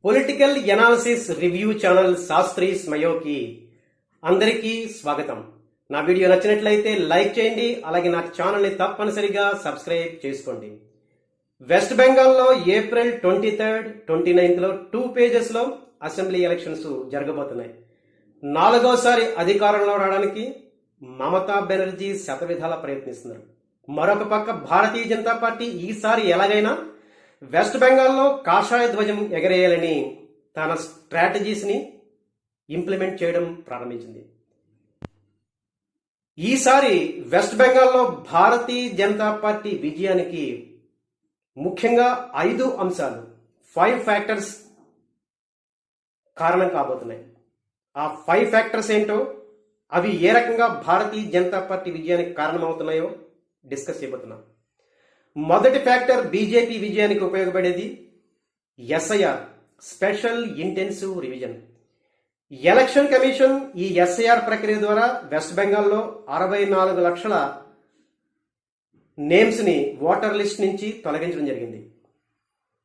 Political analysis review channel Shastri స్మయోకి అందరికీ స్వాగతం. నా వీడియో నచ్చినట్లయితే లైక్ చేయండి, అలాగే నా ఛానల్ని తప్పనిసరిగా సబ్స్క్రైబ్ చేసుకోండి. వెస్ట్ బెంగాల్లో ఏప్రిల్ 23, 29లో 2 పేజెస్లో అసెంబ్లీ ఎలక్షన్స్ జరగబోతున్నాయి. 4వసారి అధికారంలో రావడానికి మమతా బెనర్జీ శతవిధాలా ప్రయత్నిస్తున్నారు. మరొక పక్క భారతీయ జనతా పార్టీ ఈసారి ఎలాగైనా వెస్ట్ బెంగాల్లో కాషాయ ధ్వజం ఎగరేయాలని తన స్ట్రాటజీస్ని ఇంప్లిమెంట్ చేయడం ప్రారంభించింది. ఈసారి వెస్ట్ బెంగాల్లో భారతీయ జనతా పార్టీ విజయానికి ముఖ్యంగా 5 అంశాలు, 5 ఫ్యాక్టర్స్ కారణం కాబోతున్నాయి. ఆ 5 ఫ్యాక్టర్స్ ఏంటో, అవి ఏ రకంగా భారతీయ జనతా పార్టీ విజయానికి కారణమవుతున్నాయో డిస్కస్ చేయబోతున్నాం. మొదటి ఫ్యాక్టర్ బీజేపీ విజయానికి ఉపయోగపడేది SIR, special intensive revision. Election commission ఈ ఎస్ఐఆర్ ప్రక్రియ ద్వారా వెస్ట్ బెంగాల్లో 64 లక్షల నేమ్స్ ని ఓటర్ లిస్ట్ నుంచి తొలగించడం జరిగింది.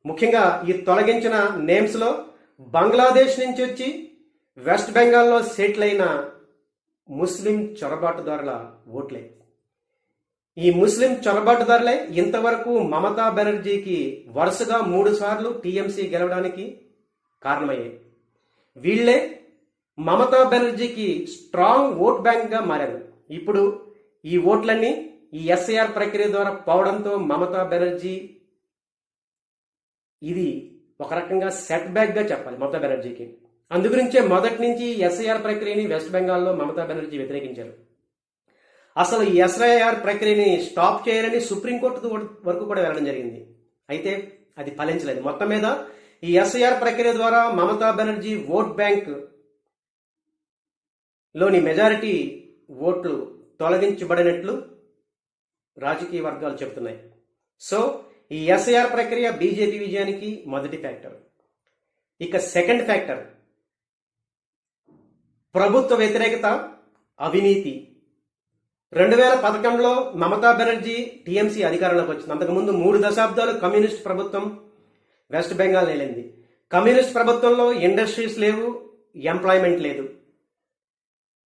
ముఖ్యంగా ఈ తొలగించిన నేమ్స్ లో బంగ్లాదేశ్ నుంచి వచ్చి వెస్ట్ బెంగాల్లో సెటిల్ అయిన ముస్లిం చొరబాటుదారుల ఓట్లే. ఈ ముస్లిం చొరబాటుదారులే ఇంతవరకు మమతా బెనర్జీకి వరుసగా 3 సార్లు టీఎంసీ గెలవడానికి కారణమయ్యాయి. వీళ్లే మమతా బెనర్జీకి స్ట్రాంగ్ ఓట్ బ్యాంక్ గా మారారు. ఇప్పుడు ఈ ఓట్లన్నీ ఈ ఎస్ఐఆర్ ప్రక్రియ ద్వారా పోవడంతో మమతా బెనర్జీ ఇది ఒక రకంగా సెట్ బ్యాక్ గా చెప్పాలి మమతా బెనర్జీకి. అందుగురించే మొదటి నుంచి ఎస్ఐఆర్ ప్రక్రియని వెస్ట్ బెంగాల్లో మమతా బెనర్జీ వ్యతిరేకించారు. అసలు ఈ ఎస్ఐఆర్ ప్రక్రియని స్టాప్ చేయాలని సుప్రీంకోర్టు వరకు కూడా వెళ్ళడం జరిగింది. అయితే అది ఫలించలేదు. మొత్తం మీద ఈ ఎస్ఐఆర్ ప్రక్రియ ద్వారా మమతా బెనర్జీ ఓట్ బ్యాంక్ లోని మెజారిటీ ఓట్లు తొలగించబడినట్లు రాజకీయ వర్గాలు చెబుతున్నాయి. సో ఈ ఎస్ఐఆర్ ప్రక్రియ బీజేపీ విజయానికి మొదటి ఫ్యాక్టర్. ఇక సెకండ్ ఫ్యాక్టర్ ప్రభుత్వ వ్యతిరేకత, అవినీతి. 2011లో మమతా బెనర్జీ టీఎంసీ అధికారంలోకి వచ్చింది. అంతకుముందు 3 దశాబ్దాలు కమ్యూనిస్ట్ ప్రభుత్వం వెస్ట్ బెంగాల్ నేలింది. కమ్యూనిస్ట్ ప్రభుత్వంలో ఇండస్ట్రీస్ లేవు, ఎంప్లాయ్మెంట్ లేదు,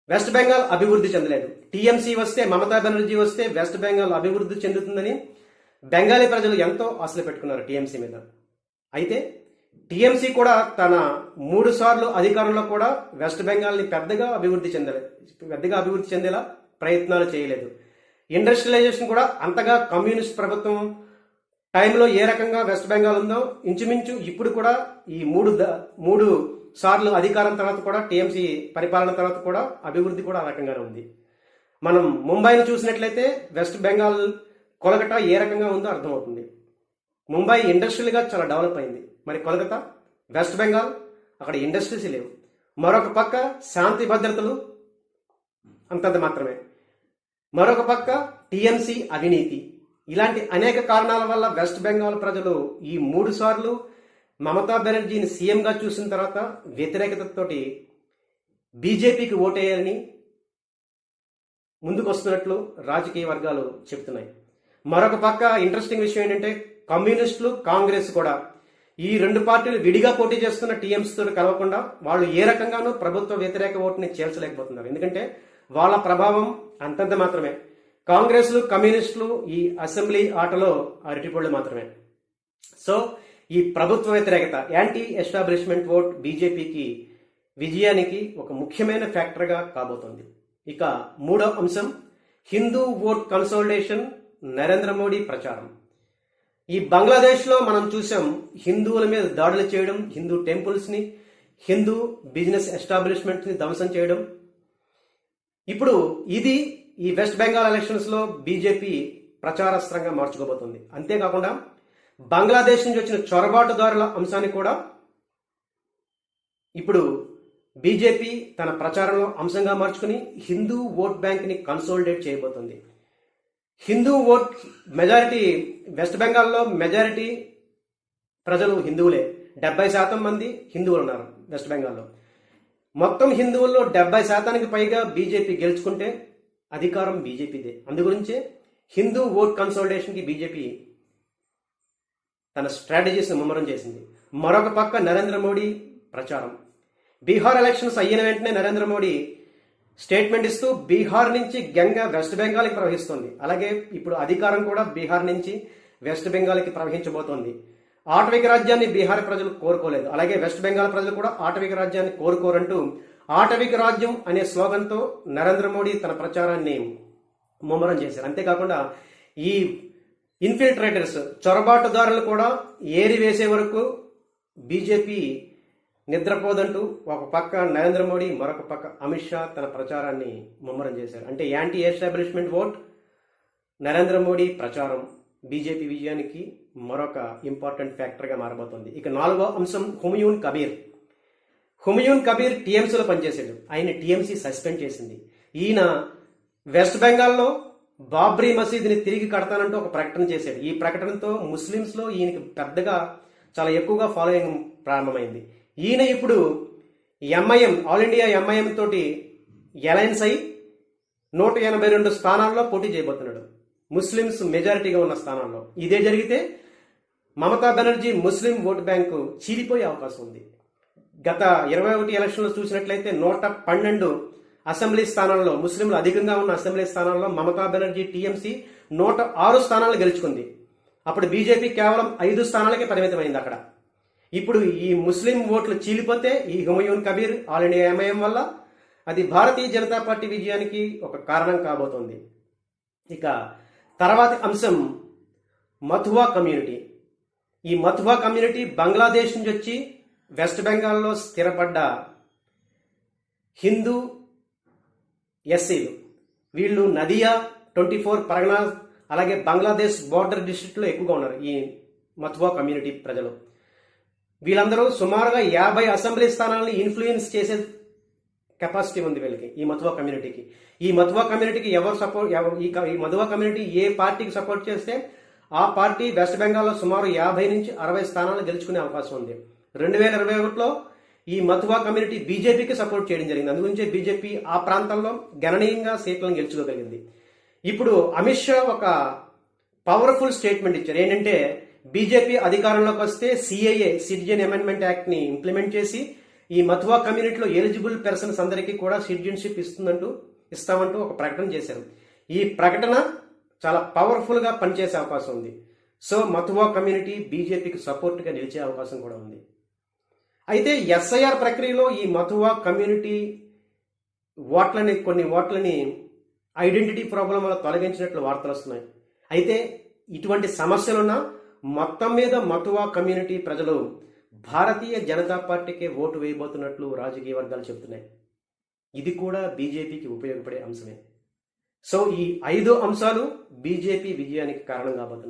వెస్ట్ బెంగాల్ అభివృద్ధి చెందలేదు. టీఎంసీ వస్తే, మమతా బెనర్జీ వస్తే వెస్ట్ బెంగాల్ అభివృద్ధి చెందుతుందని బెంగాలీ ప్రజలు ఎంతో ఆశలు పెట్టుకున్నారు టీఎంసీ మీద. అయితే టీఎంసీ కూడా తన 3 సార్లు అధికారంలో కూడా వెస్ట్ బెంగాల్ని పెద్దగా అభివృద్ధి చెందేలా ప్రయత్నాలు చేయలేదు. ఇండస్ట్రియలైజేషన్ కూడా అంతగా కమ్యూనిస్ట్ ప్రభుత్వం టైంలో ఏ రకంగా వెస్ట్ బెంగాల్ ఉందో ఇంచుమించు ఇప్పుడు కూడా ఈ 3 సార్లు అధికారం తర్వాత కూడా టీఎంసీ పరిపాలన తర్వాత కూడా అభివృద్ధి కూడా ఆ రకంగానే ఉంది. మనం ముంబైని చూసినట్లయితే వెస్ట్ బెంగాల్ కోల్కతా ఏ రకంగా ఉందో అర్థమవుతుంది. ముంబై ఇండస్ట్రియల్గా చాలా డెవలప్ అయింది. మరి కోల్కతా, వెస్ట్ బెంగాల్ అక్కడ ఇండస్ట్రీస్ లేవు. మరొక పక్క శాంతి భద్రతలు అంతంత మాత్రమే. మరొక పక్క టీఎంసీ అవినీతి. ఇలాంటి అనేక కారణాల వల్ల వెస్ట్ బెంగాల్ ప్రజలు ఈ 3 సార్లు మమతా బెనర్జీని సీఎంగా చూసిన తర్వాత వ్యతిరేకతతోటి బీజేపీకి ఓటేయాలని ముందుకు వస్తున్నట్లు రాజకీయ వర్గాలు చెబుతున్నాయి. మరొక పక్క ఇంట్రెస్టింగ్ విషయం ఏంటంటే కమ్యూనిస్టులు, కాంగ్రెస్ కూడా ఈ 2 పార్టీలు విడిగా పోటీ చేస్తున్న టీఎంసీతో కలవకుండా వాళ్ళు ఏ రకంగానూ ప్రభుత్వ వ్యతిరేక ఓటుని చేర్చలేకపోతున్నారు. ఎందుకంటే వాళ్ళ ప్రభావం అంతంత మాత్రమే. కాంగ్రెస్లు, కమ్యూనిస్టులు ఈ అసెంబ్లీ ఆటలో అరటిపళ్ళు మాత్రమే. సో ఈ ప్రభుత్వ వ్యతిరేకత, యాంటీ ఎస్టాబ్లిష్మెంట్ ఓట్ బీజేపీకి విజయానికి ఒక ముఖ్యమైన ఫ్యాక్టర్గా కాబోతోంది. ఇక 3వ అంశం హిందూ ఓట్ కన్సోలిడేషన్, నరేంద్ర మోడీ ప్రచారం. ఈ బంగ్లాదేశ్లో మనం చూసాం హిందువుల మీద దాడులు చేయడం, హిందూ టెంపుల్స్ని, హిందూ బిజినెస్ ఎస్టాబ్లిష్మెంట్ని ధ్వంసం చేయడం. ఇప్పుడు ఇది ఈ వెస్ట్ బెంగాల్ ఎలక్షన్స్ లో బీజేపీ ప్రచారాస్త్రంగా మార్చుకోబోతుంది. అంతేకాకుండా బంగ్లాదేశ్ నుంచి వచ్చిన చొరబాటుదారుల అంశాన్ని కూడా ఇప్పుడు బీజేపీ తన ప్రచారంలో అంశంగా మార్చుకుని హిందూ ఓట్ బ్యాంక్ ని కన్సోలిడేట్ చేయబోతుంది. హిందూ ఓట్ మెజారిటీ వెస్ట్ బెంగాల్లో మెజారిటీ ప్రజలు హిందువులే. 70% మంది హిందువులు ఉన్నారు వెస్ట్ బెంగాల్లో. మొత్తం హిందువుల్లో 70% పైగా బీజేపీ గెలుచుకుంటే అధికారం బీజేపీదే. అందుగురించే హిందూ ఓట్ కన్సోలిడేషన్ కి బీజేపీ తన స్ట్రాటజీస్ ముమ్మరం చేసింది. మరొక పక్క నరేంద్ర మోడీ ప్రచారం. బీహార్ ఎలక్షన్స్ అయిన వెంటనే నరేంద్ర మోడీ స్టేట్మెంట్ ఇస్తూ బీహార్ నుంచి గంగ వెస్ట్ బెంగాల్కి ప్రవహిస్తుంది. అలాగే ఇప్పుడు అధికారం కూడా బీహార్ నుంచి వెస్ట్ బెంగాల్కి ప్రవహించబోతోంది. ఆటవిక రాజ్యాన్ని బీహార్ ప్రజలు కోరుకోలేదు, అలాగే వెస్ట్ బెంగాల్ ప్రజలు కూడా ఆటవిక రాజ్యాన్ని కోరుకోరంటూ ఆటవిక రాజ్యం అనే స్లోగన్తో నరేంద్ర మోడీ తన ప్రచారాన్ని ముమ్మరం చేశారు. అంతేకాకుండా ఈ ఇన్ఫిల్ట్రేటర్స్ చొరబాటుదారులు కూడా ఏరి వేసే వరకు బీజేపీ నిద్రపోదంటూ ఒక పక్క నరేంద్ర మోడీ, మరొక పక్క అమిత్ షా తన ప్రచారాన్ని ముమ్మరం చేశారు. అంటే anti establishment vote, Narendra Modi ప్రచారం బీజేపీ విజయానికి మరొక ఇంపార్టెంట్ ఫ్యాక్టర్గా మారబోతోంది. ఇక 4వ అంశం హుమయూన్ కబీర్. హుమయూన్ కబీర్ టీఎంసీలో పనిచేశాడు. ఆయన టీఎంసీ సస్పెండ్ చేసింది. ఈయన వెస్ట్ బెంగాల్లో బాబ్రీ మసీదుని తిరిగి కడతానంటూ ఒక ప్రకటన చేశాడు. ఈ ప్రకటనతో ముస్లిమ్స్లో ఈయనకి పెద్దగా చాలా ఎక్కువగా ఫాలోయింగ్ ప్రారంభమైంది. ఈయన ఇప్పుడు ఎంఐఎం, ఆల్ ఇండియా ఎంఐఎం తోటి అలయన్స్ అయి 182 స్థానాల్లో పోటీ చేయబోతున్నాడు, ముస్లిమ్స్ మెజారిటీగా ఉన్న స్థానాల్లో. ఇదే జరిగితే మమతా బెనర్జీ ముస్లిం ఓటు బ్యాంకు చీలిపోయే అవకాశం ఉంది. గత 21 ఎలక్షన్లు చూసినట్లయితే 112 అసెంబ్లీ స్థానాల్లో, ముస్లింలు అధికంగా ఉన్న అసెంబ్లీ స్థానాల్లో మమతా బెనర్జీ టీఎంసీ 106 స్థానాలు గెలుచుకుంది. అప్పుడు బీజేపీ కేవలం 5 స్థానాలకే పరిమితమైంది అక్కడ. ఇప్పుడు ఈ ముస్లిం ఓట్లు చీలిపోతే ఈ Humayun Kabir all India MIM వల్ల అది భారతీయ జనతా పార్టీ విజయానికి ఒక కారణం కాబోతోంది. ఇక తర్వాతి అంశం మథువా కమ్యూనిటీ. ఈ మథువా కమ్యూనిటీ బంగ్లాదేశ్ నుంచి వచ్చి వెస్ట్ బెంగాల్లో స్థిరపడ్డ హిందూ ఎస్సీలు. వీళ్ళు నదియా, 24 పరగనా, అలాగే బంగ్లాదేశ్ బోర్డర్ డిస్ట్రిక్ట్లో ఎక్కువగా ఉన్నారు ఈ మథువా కమ్యూనిటీ ప్రజలు. వీళ్ళందరూ సుమారుగా 50 అసెంబ్లీ స్థానాలను ఇన్ఫ్లుయెన్స్ చేసే కెపాసిటీ ఉంది వీళ్ళకి, ఈ మథువా కమ్యూనిటీకి. ఈ మథువా కమ్యూనిటీకి ఈ మథువా కమ్యూనిటీ ఏ పార్టీకి సపోర్ట్ చేస్తే ఆ పార్టీ వెస్ట్ బెంగాల్లో సుమారు 50 నుంచి 60 స్థానాలు గెలుచుకునే అవకాశం ఉంది. 2021లో ఈ మథువా కమ్యూనిటీ బీజేపీకి సపోర్ట్ చేయడం జరిగింది. అందుగురించే బీజేపీ ఆ ప్రాంతంలో గణనీయంగా సీట్లను గెలుచుకోగలిగింది. ఇప్పుడు అమిత్ షా ఒక పవర్ఫుల్ స్టేట్మెంట్ ఇచ్చారు. ఏంటంటే బీజేపీ అధికారంలోకి వస్తే సిఏఏ, సిటిజన్ అమెండ్మెంట్ యాక్ట్ ని ఇంప్లిమెంట్ చేసి ఈ మథువా కమ్యూనిటీలో ఎలిజిబుల్ పర్సన్స్ అందరికీ కూడా సిటిజన్షిప్ ఇస్తామంటూ ఒక ప్రకటన చేశారు. ఈ ప్రకటన చాలా పవర్ఫుల్ గా పనిచేసే అవకాశం ఉంది. సో మథువా కమ్యూనిటీ బీజేపీకి సపోర్ట్ గా నిలిచే అవకాశం కూడా ఉంది. అయితే ఎస్ఐఆర్ ప్రక్రియలో ఈ మథువా కమ్యూనిటీ కొన్ని ఓట్లని ఐడెంటిటీ ప్రాబ్లం వల్ల తొలగించినట్లు వార్తలు వస్తున్నాయి. అయితే ఇటువంటి సమస్యలున్నా మొత్తం మీద మథువా కమ్యూనిటీ ప్రజలు భారతీయ జనతా పార్టీకే ఓటు వేయబోతున్నట్లు రాజకీయ వర్గాలు చెబుతున్నాయి. ఇది కూడా బీజేపీకి ఉపయోగపడే అంశమే. సో ఈ 5 అంశాలు బీజేపీ విజయానికి కారణం కాబోతున్నాయి.